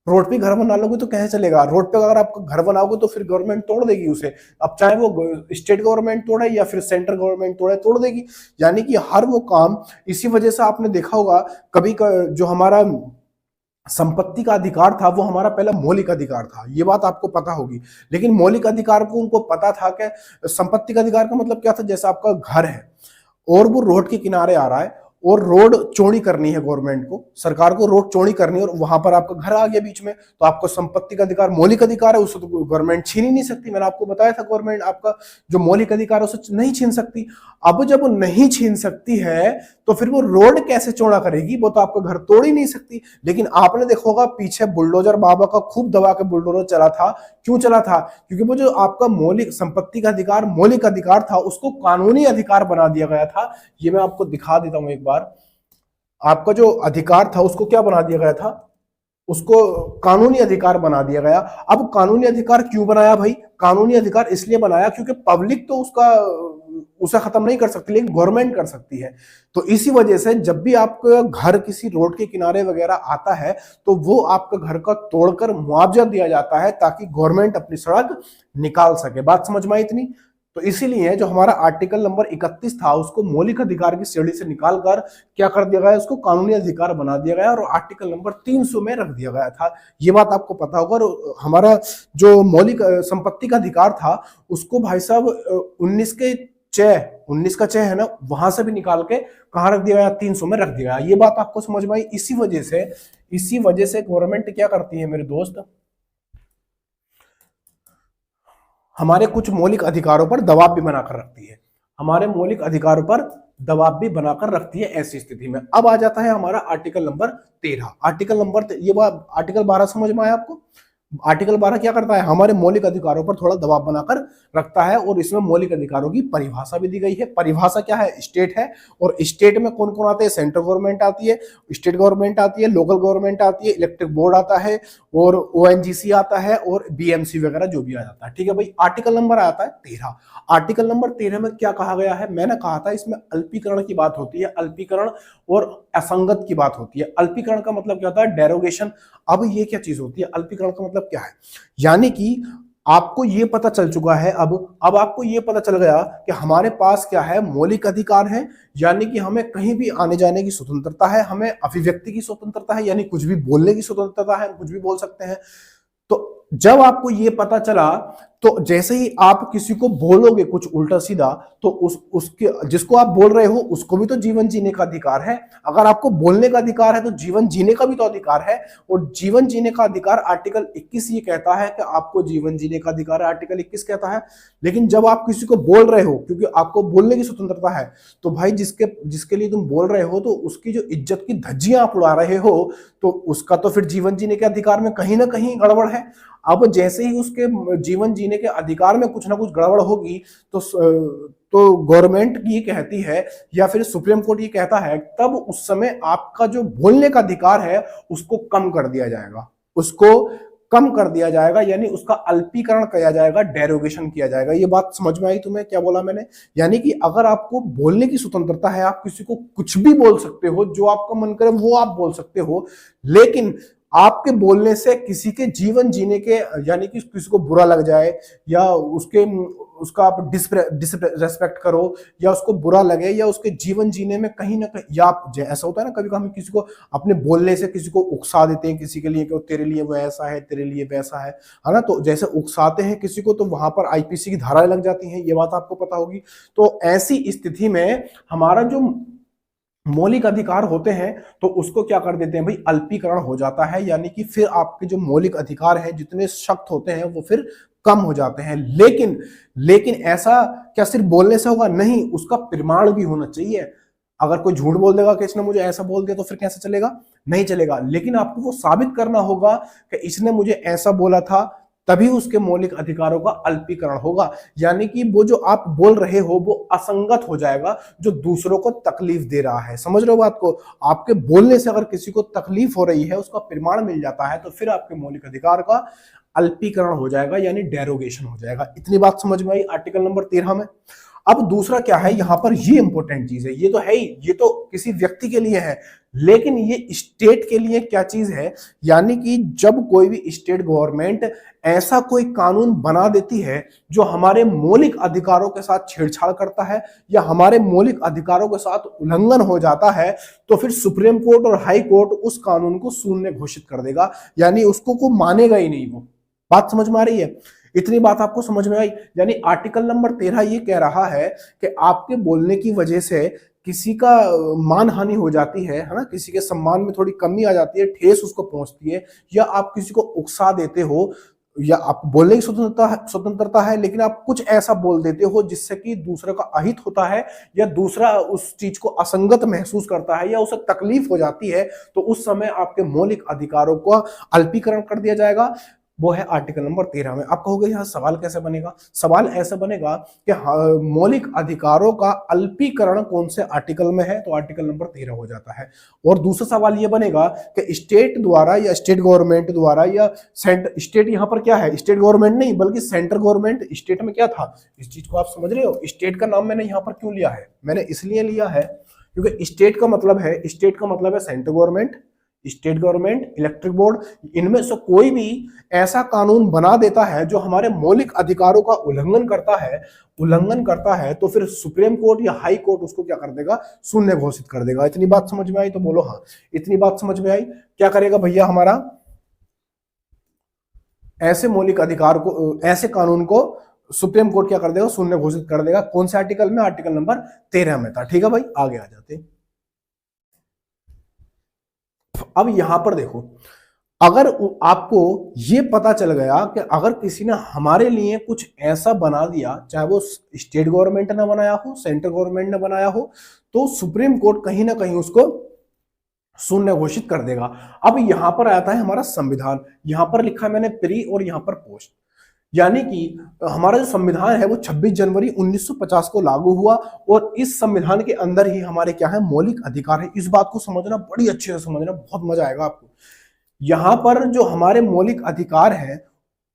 A: रोड पे घर बना लोगे तो कैसे चलेगा? रोड पे अगर आप घर बनाओगे तो फिर गवर्नमेंट तोड़ देगी उसे, अब चाहे वो स्टेट गवर्नमेंट तोड़े या फिर सेंट्रल गवर्नमेंट तोड़ देगी। यानी कि हर वो काम, इसी वजह से आपने देखा होगा कभी जो हमारा संपत्ति का अधिकार था वो हमारा पहला मौलिक अधिकार था, ये बात आपको पता होगी। लेकिन मौलिक अधिकार को उनको पता था कि संपत्ति का अधिकार का मतलब क्या था, जैसे आपका घर है और वो रोड के किनारे आ रहा है और रोड चौड़ी करनी है, गवर्नमेंट को, सरकार को रोड चौड़ी करनी है, और वहां पर आपका घर आ गया बीच में, तो आपको संपत्ति का अधिकार, मौलिक अधिकार है, उससे तो गवर्नमेंट छीन ही नहीं सकती। मैंने आपको बताया था गवर्नमेंट आपका जो मौलिक अधिकार है उसे नहीं छीन सकती। अब जब वो नहीं छीन सकती है तो फिर वो रोड कैसे चौड़ा करेगी? वो तो आपका घर तोड़ ही नहीं सकती। लेकिन आपने देखा होगा पीछे बुलडोजर बाबा का खूब दबा के बुलडोजर चला था। क्यों चला था? क्योंकि वो जो आपका मौलिक संपत्ति का अधिकार, मौलिक अधिकार था, उसको कानूनी अधिकार बना दिया गया था। ये मैं आपको दिखा देता हूं एक बार। आपका जो अधिकार था उसको क्या बना दिया गया था? उसको कानूनी अधिकार बना दिया गया। अब कानूनी अधिकार क्यों बनाया भाई? कानूनी अधिकार इसलिए बनाया क्योंकि पब्लिक तो उसे खत्म नहीं कर सकती, लेकिन गवर्नमेंट कर सकती है। तो इसी वजह से जब भी आपका घर किसी रोड के किनारे वगैरह आता है तो वो आपका घर का तोड़कर मुआवजा दिया जाता है, ताकि गवर्नमेंट अपनी सड़क निकाल सके। बात समझ में आई इतनी? तो इसीलिए जो हमारा आर्टिकल नंबर 31 था उसको मौलिक अधिकार की श्रेणी से निकालकर क्या कर दिया गया, उसको कानूनी अधिकार बना दिया गया और आर्टिकल नंबर 300 में रख दिया गया था। ये बात आपको पता होगा। और हमारा जो मौलिक संपत्ति का अधिकार था उसको भाई साहब 19 का च है ना, वहां से भी निकाल के कहां रख दिया गया? 300 में रख दिया गया। ये बात आपको समझ में आई? इसी वजह से गवर्नमेंट क्या करती है मेरे दोस्त, हमारे कुछ मौलिक अधिकारों पर दबाव भी बनाकर रखती है, हमारे मौलिक अधिकारों पर दबाव भी बनाकर रखती है। ऐसी स्थिति में अब आ जाता है हमारा आर्टिकल नंबर 13। आर्टिकल नंबर ये बात, आर्टिकल 12 समझ में आया आपको? आर्टिकल 12 क्या करता है? हमारे मौलिक अधिकारों पर थोड़ा दबाव बनाकर रखता है, और इसमें मौलिक अधिकारों की परिभाषा भी दी गई है। परिभाषा क्या है? स्टेट है, और स्टेट में कौन कौन आते हैं? सेंट्रल गवर्नमेंट आती है, स्टेट गवर्नमेंट आती है, लोकल गवर्नमेंट आती है, इलेक्ट्रिक बोर्ड आता है, और ओएनजीसी आता है, और बीएमसी वगैरह जो भी आ जाता है। ठीक है भाई। आर्टिकल नंबर आता है 13। आर्टिकल नंबर 13 में क्या कहा गया है? मैंने कहा था इसमें अल्पीकरण की बात होती है, अल्पीकरण और असंगत की बात होती है। अल्पीकरण का मतलब क्या होता है? डेरोगेशन। अब ये क्या चीज होती है? अल्पीकरण का मतलब क्या है? यानी कि आपको ये पता चल चुका है, अब आपको ये पता चल गया कि हमारे पास क्या है? मौलिक अधिकार है, यानी कि हमें कहीं भी आने जाने की स्वतंत्रता है, हमें अभिव्यक्ति की स्वतंत्रता है, यानी कुछ भी बोलने की स्वतंत्रता है, कुछ भी बोल सकते हैं। तो जब आपको ये पता चला तो जैसे ही आप किसी को बोलोगे कुछ उल्टा सीधा, तो उसके जिसको आप बोल रहे हो उसको भी तो जीवन जीने का अधिकार है। अगर आपको बोलने का अधिकार है तो जीवन जीने का भी तो अधिकार है। और जीवन जीने का अधिकार आर्टिकल 21 ये कहता है कि आपको जीवन जीने का अधिकार है, आर्टिकल 21 कहता है। लेकिन जब आप किसी को बोल रहे हो, क्योंकि आपको बोलने की स्वतंत्रता है, तो भाई जिसके लिए तुम बोल रहे हो तो उसकी जो इज्जत की धज्जियां आप उड़ा रहे हो, तो उसका तो फिर जीवन जीने के अधिकार में कहीं ना कहीं गड़बड़ है। अब जैसे ही उसके जीवन जीने के अधिकार में कुछ ना कुछ गड़बड़ होगी तो गवर्नमेंट ये कहती है या फिर सुप्रीम कोर्ट ये कहता है, तब उस समय आपका जो बोलने का अधिकार है उसको कम कर दिया जाएगा, यानी उसका अल्पीकरण किया जाएगा, डेरोगेशन किया जाएगा। ये बात समझ में आई तुम्हें? क्या बोला मैंने? यानी कि अगर आपको बोलने की स्वतंत्रता है, आप किसी को कुछ भी बोल सकते हो, जो आपका मन करे वो आप बोल सकते हो, लेकिन आपके बोलने से किसी के जीवन जीने के, यानी कि किसी को बुरा लग जाए या उसका आप डिसरेस्पेक्ट करो या उसको बुरा लगे या उसके जीवन जीने में कहीं ना कहीं, या आप ऐसा होता है ना कभी कभी हम किसी को अपने बोलने से किसी को उकसा देते हैं किसी के लिए कि तेरे लिए वो ऐसा है, तेरे लिए वैसा है ना। तो जैसे उकसाते हैं किसी को तो वहां पर आईपीसी की धाराएं लग जाती हैं, ये बात आपको पता होगी। तो ऐसी स्थिति में हमारा जो मौलिक अधिकार होते हैं तो उसको क्या कर देते हैं भाई, अल्पीकरण हो जाता है, यानी कि फिर आपके जो मौलिक अधिकार हैं जितने सख्त होते हैं वो फिर कम हो जाते हैं। लेकिन लेकिन ऐसा क्या सिर्फ बोलने से होगा? नहीं, उसका प्रमाण भी होना चाहिए। अगर कोई झूठ बोल देगा कि इसने मुझे ऐसा बोल दिया तो फिर कैसे चलेगा? नहीं चलेगा। लेकिन आपको वो साबित करना होगा कि इसने मुझे ऐसा बोला था, तभी उसके मौलिक अधिकारों का अल्पीकरण होगा। यानी कि वो जो आप बोल रहे हो वो असंगत हो जाएगा जो दूसरों को तकलीफ दे रहा है। समझ रहे हो बात को? आपके बोलने से अगर किसी को तकलीफ हो रही है, उसका प्रमाण मिल जाता है, तो फिर आपके मौलिक अधिकार का अल्पीकरण हो जाएगा, यानी डेरोगेशन हो जाएगा। इतनी बात समझ में आई आर्टिकल नंबर 13 में। अब दूसरा क्या है यहां पर, ये इंपॉर्टेंट चीज है, ये तो है ही, ये तो किसी व्यक्ति के लिए है, लेकिन ये स्टेट के लिए क्या चीज है, यानी कि जब कोई भी स्टेट गवर्नमेंट ऐसा कोई कानून बना देती है जो हमारे मौलिक अधिकारों के साथ छेड़छाड़ करता है या हमारे मौलिक अधिकारों के साथ उल्लंघन हो जाता है, तो फिर सुप्रीम कोर्ट और हाई कोर्ट उस कानून को शून्य घोषित कर देगा, यानी उसको को मानेगा ही नहीं। वो बात समझ में आ रही है? इतनी बात आपको समझ में आई? यानी आर्टिकल नंबर 13 ये कह रहा है कि आपके बोलने की वजह से किसी का मान हानि हो जाती है ना, किसी के सम्मान में थोड़ी कमी आ जाती है, ठेस उसको पहुंचती है, या आप किसी को उकसा देते हो, या आप बोलने की स्वतंत्रता है लेकिन आप कुछ ऐसा बोल देते हो जिससे कि दूसरे का अहित होता है या दूसरा उस चीज को असंगत महसूस करता है या उसे तकलीफ हो जाती है, तो उस समय आपके मौलिक अधिकारों को अल्पीकरण कर दिया जाएगा। वो है आर्टिकल नंबर 13 में। आप कहोगे यहाँ सवाल कैसे बनेगा? सवाल ऐसा बनेगा कि मौलिक अधिकारों का अल्पीकरण कौन से आर्टिकल में है, तो आर्टिकल नंबर 13 हो जाता है। और दूसरा सवाल ये बनेगा कि स्टेट द्वारा या स्टेट गवर्नमेंट द्वारा या स्टेट, यहाँ पर क्या है, स्टेट गवर्नमेंट नहीं बल्कि सेंट्रल गवर्नमेंट। स्टेट में क्या था, इस चीज को आप समझ रहे हो? स्टेट का नाम मैंने यहाँ पर क्यों लिया है? मैंने इसलिए लिया है क्योंकि स्टेट का मतलब है central government, state government, electric board, इनमें से कोई भी ऐसा कानून बना देता है जो हमारे मौलिक अधिकारों का उल्लंघन करता है तो फिर सुप्रीम कोर्ट या हाई कोर्ट उसको क्या कर देगा, शून्य घोषित कर देगा। इतनी बात समझ में आई? तो बोलो हाँ। इतनी बात समझ में आई? क्या करेगा भैया हमारा, ऐसे मौलिक अधिकार को, ऐसे कानून को सुप्रीम कोर्ट क्या कर देगा, शून्य घोषित कर देगा। कौन से आर्टिकल में? आर्टिकल नंबर 13 में था। ठीक है भाई, आगे आ जाते। अब यहां पर देखो, अगर आपको ये पता चल गया कि अगर किसी ने हमारे लिए कुछ ऐसा बना दिया, चाहे वो स्टेट गवर्नमेंट ने बनाया हो, सेंट्रल गवर्नमेंट ने बनाया हो, तो सुप्रीम कोर्ट कहीं ना कहीं उसको शून्य घोषित कर देगा। अब यहां पर आता है हमारा संविधान। यहां पर लिखा है मैंने प्री और यहां पर पोस्ट, यानी कि हमारा जो संविधान है वो 26 जनवरी 1950 को लागू हुआ और इस संविधान के अंदर ही हमारे क्या है, मौलिक अधिकार है। इस बात को समझना, बड़ी अच्छे से समझना, बहुत मजा आएगा आपको। यहां पर जो हमारे मौलिक अधिकार है,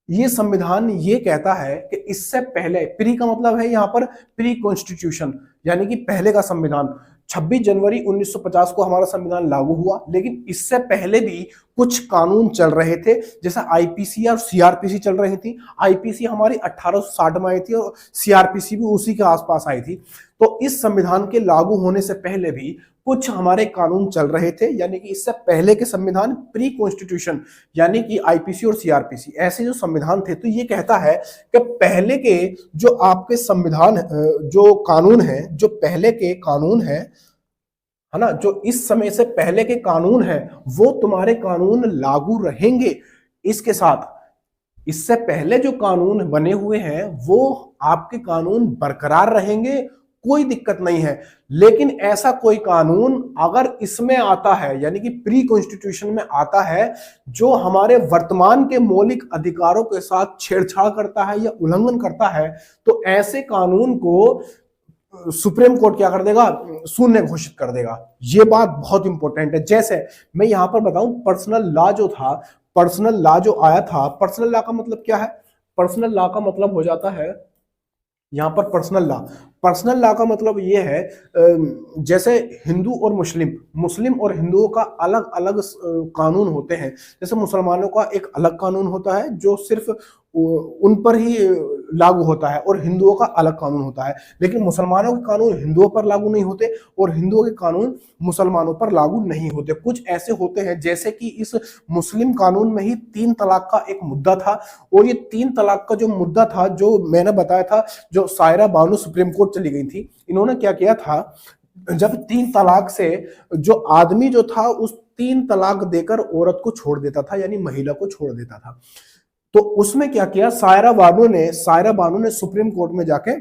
A: ये संविधान ये कहता है कि इससे पहले, प्री का मतलब है यहां पर प्री कॉन्स्टिट्यूशन, यानी कि पहले का संविधान। 26 जनवरी 1950 को हमारा संविधान लागू हुआ, लेकिन इससे पहले भी कुछ कानून चल रहे थे, जैसा आईपीसी और सीआरपीसी चल रही थी। आईपीसी हमारी 1860 में आई थी और सीआरपीसी भी उसी के आसपास आई थी। तो इस संविधान के लागू होने से पहले भी कुछ हमारे कानून चल रहे थे, यानी कि इससे पहले के संविधान प्री कॉन्स्टिट्यूशन, यानी कि आईपीसी और सीआरपीसी, ऐसे जो संविधान थे। तो ये कहता है कि पहले के जो आपके संविधान, जो कानून है, जो पहले के कानून है ना, जो इस समय से पहले के कानून है, वो तुम्हारे कानून लागू रहेंगे। इसके साथ इससे पहले जो कानून बने हुए हैं वो आपके कानून बरकरार रहेंगे, कोई दिक्कत नहीं है। लेकिन ऐसा कोई कानून अगर इसमें आता है, यानी कि प्री कॉन्स्टिट्यूशन में आता है, जो हमारे वर्तमान के मौलिक अधिकारों के साथ छेड़छाड़ करता है या उल्लंघन करता है, तो ऐसे कानून को सुप्रीम कोर्ट क्या कर देगा, शून्य घोषित कर देगा। ये बात बहुत इंपॉर्टेंट है। जैसे मैं यहां पर बताऊं, पर्सनल लॉ जो था, पर्सनल लॉ जो आया था, पर्सनल लॉ का मतलब क्या है? पर्सनल लॉ का मतलब हो जाता है यहां पर पर्सनल लॉ, पर्सनल लॉ का मतलब ये है जैसे हिंदू और मुस्लिम, मुस्लिम और हिंदुओं का अलग अलग कानून होते हैं। जैसे मुसलमानों का एक अलग कानून होता है जो सिर्फ उन पर ही लागू होता है, और हिंदुओं का अलग कानून होता है। लेकिन मुसलमानों के कानून हिंदुओं पर लागू नहीं होते और हिंदुओं के कानून मुसलमानों पर लागू नहीं होते। कुछ ऐसे होते हैं जैसे कि इस मुस्लिम कानून में ही 3 तलाक का एक मुद्दा था, और ये 3 तलाक का जो मुद्दा था, जो मैंने बताया था, जो सायरा बानू सुप्रीम कोर्ट चली गई थी, इन्होंने क्या किया था, जब 3 तलाक से जो आदमी जो था उस 3 तलाक देकर औरत को छोड़ देता था, यानी महिला को छोड़ देता था। तो उसमें क्या किया, सायरा बानू ने सुप्रीम कोर्ट में जाके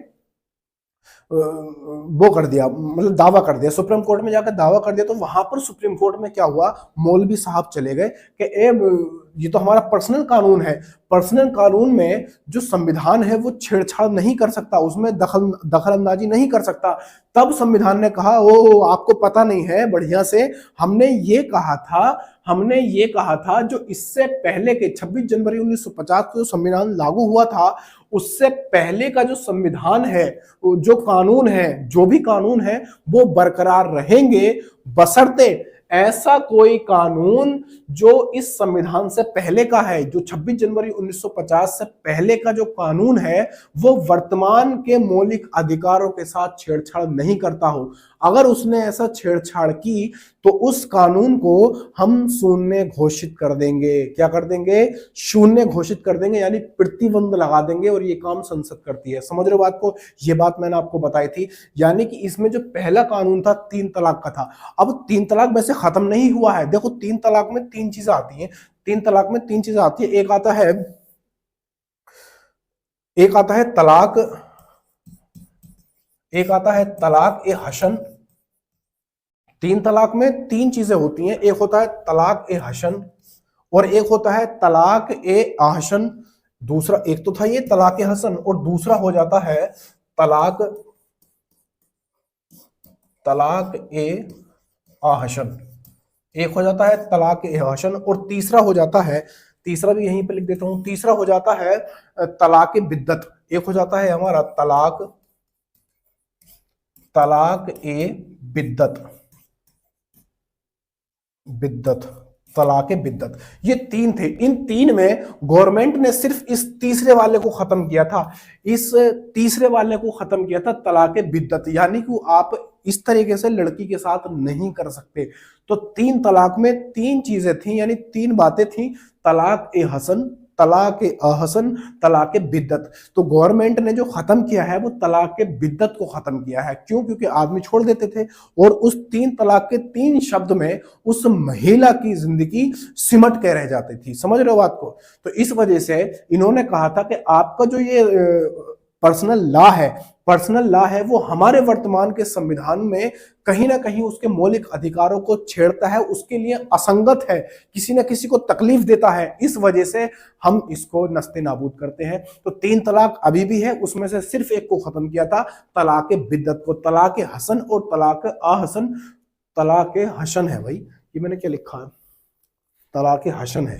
A: वो कर दिया, मतलब दावा कर दिया, सुप्रीम कोर्ट में जाकर दावा कर दिया। तो वहां पर सुप्रीम कोर्ट में क्या हुआ, मौलवी साहब चले गए कि ये तो हमारा पर्सनल कानून है, पर्सनल कानून में जो संविधान है वो छेड़छाड़ नहीं कर सकता, उसमें दखल अंदाजी नहीं कर सकता। तब संविधान ने कहा, ओ आपको पता नहीं है बढ़िया से, हमने ये कहा था जो इससे पहले के 26 जनवरी 1950 को जो संविधान लागू हुआ था, उससे पहले का जो संविधान है, जो कानून है, जो भी कानून है, वो बरकरार रहेंगे, बशर्ते ऐसा कोई कानून जो इस संविधान से पहले का है, जो 26 जनवरी 1950 से पहले का जो कानून है, वो वर्तमान के मौलिक अधिकारों के साथ छेड़छाड़ नहीं करता हो। अगर उसने ऐसा छेड़छाड़ की तो उस कानून को हम शून्य घोषित कर देंगे। क्या कर देंगे? शून्य घोषित कर देंगे, यानी प्रतिबंध लगा देंगे, और ये काम संसद करती है। समझ रहे हो बात को? ये बात मैंने आपको बताई थी। यानी कि इसमें जो पहला कानून था 3 तलाक का था, अब 3 तलाक वैसे खत्म नहीं हुआ है। देखो 3 तलाक में 3 चीजें आती हैं, 3 तलाक में 3 चीजें आती है। एक आता है तलाक ए हसन। 3 तलाक में 3 चीजें होती हैं, एक होता है तलाक ए हसन, और एक होता है तलाक ए आहसन। दूसरा, एक तो था ये तलाक ए हसन, और दूसरा हो जाता है तलाक ए आहसन। एक हो जाता है तलाक ए आहसन, और तीसरा हो जाता है, तीसरा भी यहीं पे लिख देता हूं, तीसरा हो जाता है तलाक ए बिद्दत। एक हो जाता है हमारा तलाक ए बिद्दत, तलाक ए बिद्दत। ये 3 थे। इन 3 में गवर्नमेंट ने सिर्फ इस तीसरे वाले को खत्म किया था, तलाक ए बिद्दत। यानी कि आप इस तरीके से लड़की के साथ नहीं कर सकते। तो 3 तलाक में 3 चीजें थी, यानी 3 बातें थी, तलाक ए हसन, तलाक ए अहसन, तलाक ए बिद्दत। तो गवर्नमेंट ने जो खत्म किया है वो तलाक ए बिद्दत को खत्म किया है। क्यों? क्योंकि आदमी छोड़ देते थे, और उस 3 तलाक के 3 शब्द में उस महिला की जिंदगी सिमट के रह जाती थी। समझ रहे हो बात को? तो इस वजह से इन्होंने कहा था कि आपका जो ये पर्सनल लॉ है वो हमारे वर्तमान के संविधान में कहीं ना कहीं उसके मौलिक अधिकारों को छेड़ता है, उसके लिए असंगत है, किसी न किसी को तकलीफ देता है। इस वजह से हम इसको नस्ते नाबूद करते हैं। तो 3 तलाक अभी भी है, उसमें से सिर्फ एक को खत्म किया था, तलाक बिद्दत को। तलाक हसन और तलाक अहसन, तलाक हसन है भाई, ये मैंने क्या लिखा है, तलाक हसन है,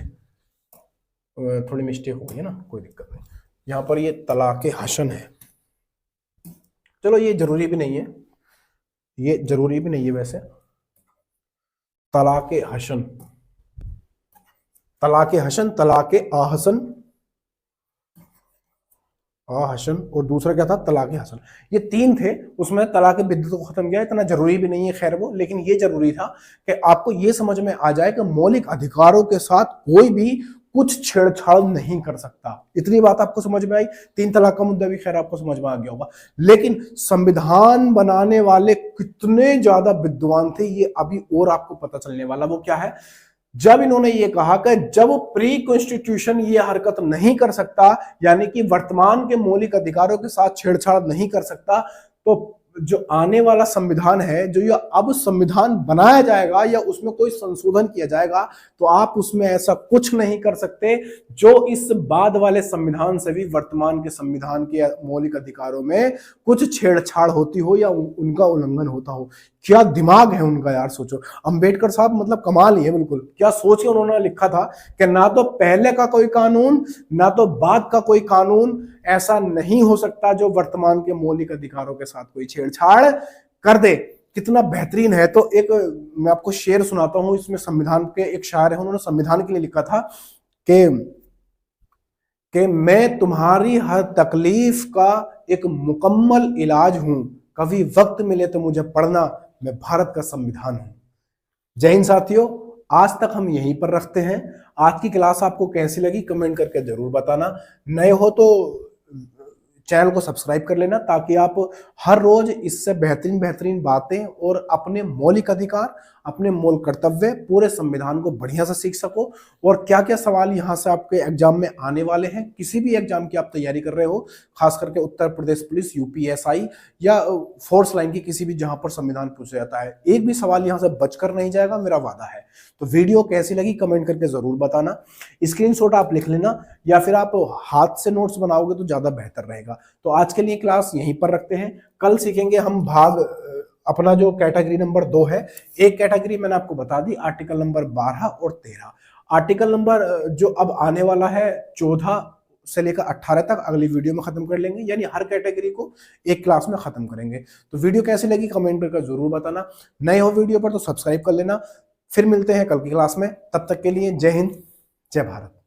A: थोड़ी मिस्टेक हो गई है ना, कोई दिक्कत नहीं। यहां पर ये तलाक हसन है। चलो ये जरूरी भी नहीं है, वैसे। तलाक हसन, तलाक आहसन, और दूसरा क्या था, तलाक हसन। ये 3 थे, उसमें तलाक बिद्दत को खत्म किया। इतना जरूरी भी नहीं है खैर वो, लेकिन ये जरूरी था कि आपको ये समझ में आ जाए कि मौलिक अधिकारों के साथ कोई भी कुछ छेड़छाड़ नहीं कर सकता। इतनी बात आपको समझ में आई। 3 तलाक का मुद्दा भी खैर आपको समझ में आ गया होगा। लेकिन संविधान बनाने वाले कितने ज्यादा विद्वान थे, ये अभी और आपको पता चलने वाला। वो क्या है? जब इन्होंने ये कहा कि जब प्री कॉन्स्टिट्यूशन ये हरकत नहीं कर सकता, यानी कि वर्तमान के मौलिक अधिकारों के साथ छेड़छाड़ नहीं कर सकता, तो जो आने वाला संविधान है, जो ये अब संविधान बनाया जाएगा या उसमें कोई संशोधन किया जाएगा, तो आप उसमें ऐसा कुछ नहीं कर सकते जो इस बाद वाले संविधान से भी वर्तमान के संविधान के मौलिक अधिकारों में कुछ छेड़छाड़ होती हो या उनका उल्लंघन होता हो। क्या दिमाग है उनका यार, सोचो। अंबेडकर साहब मतलब कमाल ही है बिल्कुल। क्या सोच के उन्होंने लिखा था कि ना तो पहले का कोई कानून, ना तो बाद का कोई कानून ऐसा नहीं हो सकता जो वर्तमान के मौलिक अधिकारों के साथ कोई छेड़छाड़ कर दे। कितना बेहतरीन है। तो एक मैं आपको शेर सुनाता हूं, इसमें संविधान के एक शायर है, उन्होंने संविधान के लिए लिखा था कि मैं तुम्हारी हर तकलीफ का एक मुकम्मल इलाज हूं, कभी वक्त मिले तो मुझे पढ़ना, मैं भारत का संविधान हूं। जय हिंद साथियों, आज तक हम यहीं पर रखते हैं। आज की क्लास आपको कैसी लगी कमेंट करके जरूर बताना। नए हो तो चैनल को सब्सक्राइब कर लेना, ताकि आप हर रोज इससे बेहतरीन बेहतरीन बातें और अपने मौलिक अधिकार, अपने मूल कर्तव्य, पूरे संविधान को बढ़िया से सीख सको। और क्या क्या सवाल यहाँ से आपके एग्जाम में आने वाले हैं, किसी भी एग्जाम की आप तैयारी कर रहे हो, खास करके उत्तर प्रदेश पुलिस, यूपीएसआई या फोर्स लाइन की किसी भी, जहां पर संविधान पूछा जाता है, एक भी सवाल यहाँ से बचकर नहीं जाएगा, मेरा वादा है। तो वीडियो कैसी लगी कमेंट करके जरूर बताना। स्क्रीनशॉट आप लिख लेना, या फिर आप हाथ से नोट्स बनाओगे तो ज्यादा बेहतर रहेगा। तो आज के लिए क्लास यहीं पर रखते हैं। कल सीखेंगे हम भाग अपना जो कैटेगरी नंबर 2 है। एक कैटेगरी मैंने आपको बता दी, आर्टिकल नंबर 12 और 13। आर्टिकल नंबर जो अब आने वाला है 14 से लेकर 18 तक अगली वीडियो में खत्म कर लेंगे, यानी हर कैटेगरी को एक क्लास में खत्म करेंगे। तो वीडियो कैसी लगी कमेंट करके जरूर बताना। नए हो वीडियो पर तो सब्सक्राइब कर लेना। फिर मिलते हैं कल की क्लास में, तब तक के लिए जय हिंद, जय भारत।